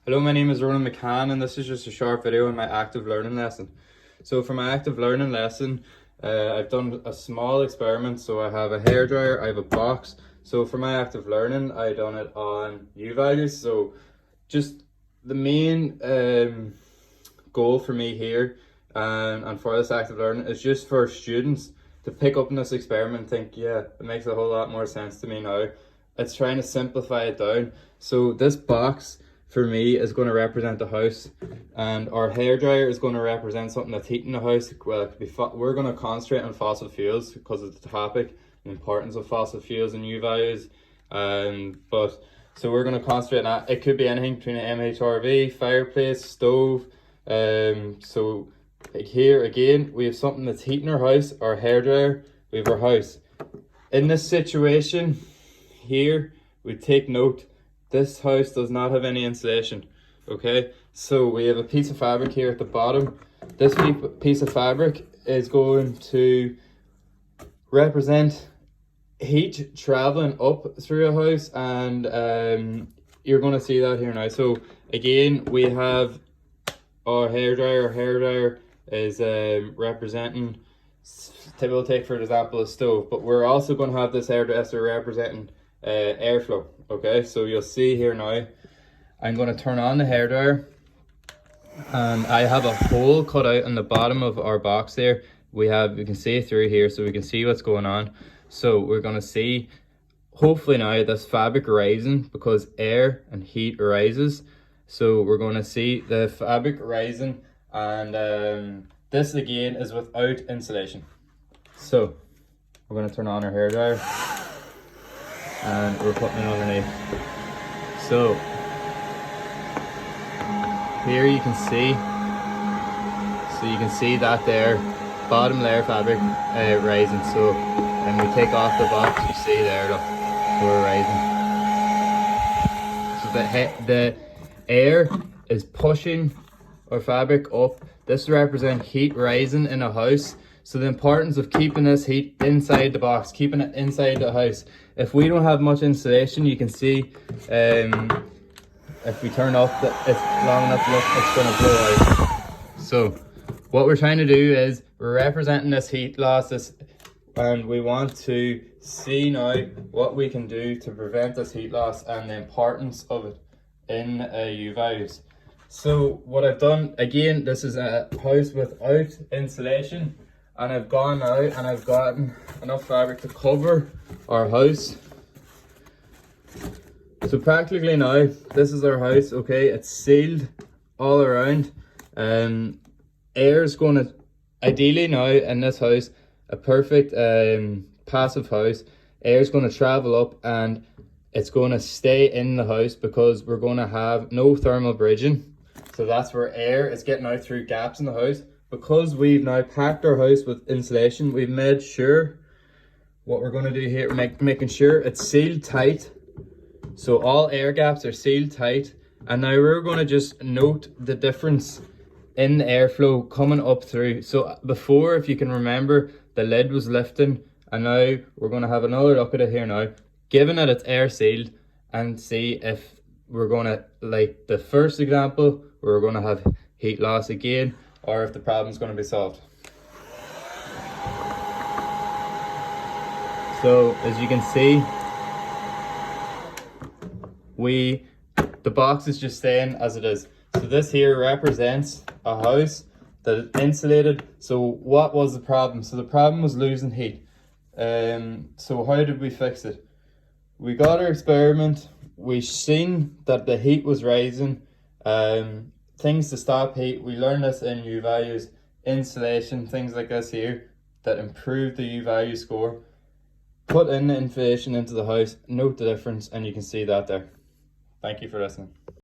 Hello, my name is Ronan McCann and this is just a short video on my active learning lesson. So for my active learning lesson, I've done a small experiment. So I have a hairdryer, I have a box. So for my active learning, I done it on U values. So just the main goal for me here and for this active learning is just for students to pick up on this experiment and think, yeah, it makes a whole lot more sense to me now. It's trying to simplify it down. So this box for me is going to represent the house, and our hairdryer is going to represent something that's heating the house. Well, it could be we're going to concentrate on fossil fuels because of the topic, the importance of fossil fuels and U values. But so we're going to concentrate on that. It could be anything between an MHRV, fireplace, stove. So here again, we have something that's heating our house, our hairdryer, we have our house. In this situation here, we take note, this house does not have any insulation, okay? So we have a piece of fabric here at the bottom. This piece of fabric is going to represent heat traveling up through a house, and you're going to see that here now. So again, we have our hairdryer. Our hairdryer is representing, we'll take for example a stove, but we're also going to have this hairdresser representing airflow. Okay, so you'll see here now, I'm going to turn on the hairdryer, and I have a hole cut out in the bottom of our box there. We can see through here, so we can see what's going on. So we're going to see, hopefully now, this fabric rising because air and heat rises. So we're going to see the fabric rising, and this again is without insulation. So we're going to turn on our hairdryer, and we're putting it underneath. So here you can see that there bottom layer fabric rising. So when we take off the box, you see there, look, we're rising. So the air is pushing our fabric up. This represents heat rising in a house. So the importance of keeping this heat inside the box, keeping it inside the house. If we don't have much insulation, you can see if we turn off it's long enough, look, it's going to blow out. So what we're trying to do is we're representing this heat loss, and we want to see now what we can do to prevent this heat loss and the importance of it in U values. So what I've done, again, this is a house without insulation, and I've gone out and I've gotten enough fabric to cover our house. So practically now, this is our house, okay? It's sealed all around. Air is going to, ideally now in this house, a perfect passive house, air is going to travel up and it's going to stay in the house because we're going to have no thermal bridging. So that's where air is getting out through gaps in the house. Because we've now packed our house with insulation, we've made sure what we're going to do here, making sure it's sealed tight. So all air gaps are sealed tight. And now we're going to just note the difference in the airflow coming up through. So before, if you can remember, the lid was lifting, and now we're going to have another look at it here now, given that it's air sealed, and see if we're going to, like the first example, we're going to have heat loss again, or if the problem's going to be solved. So as you can see, the box is just staying as it is. So this here represents a house that is insulated. So what was the problem? So the problem was losing heat. So how did we fix it? We got our experiment, we seen that the heat was rising. Things to stop heat, we learned this in U values, insulation, things like this here that improve the U value score. Put in the information into the house, note the difference, and you can see that there. Thank you for listening.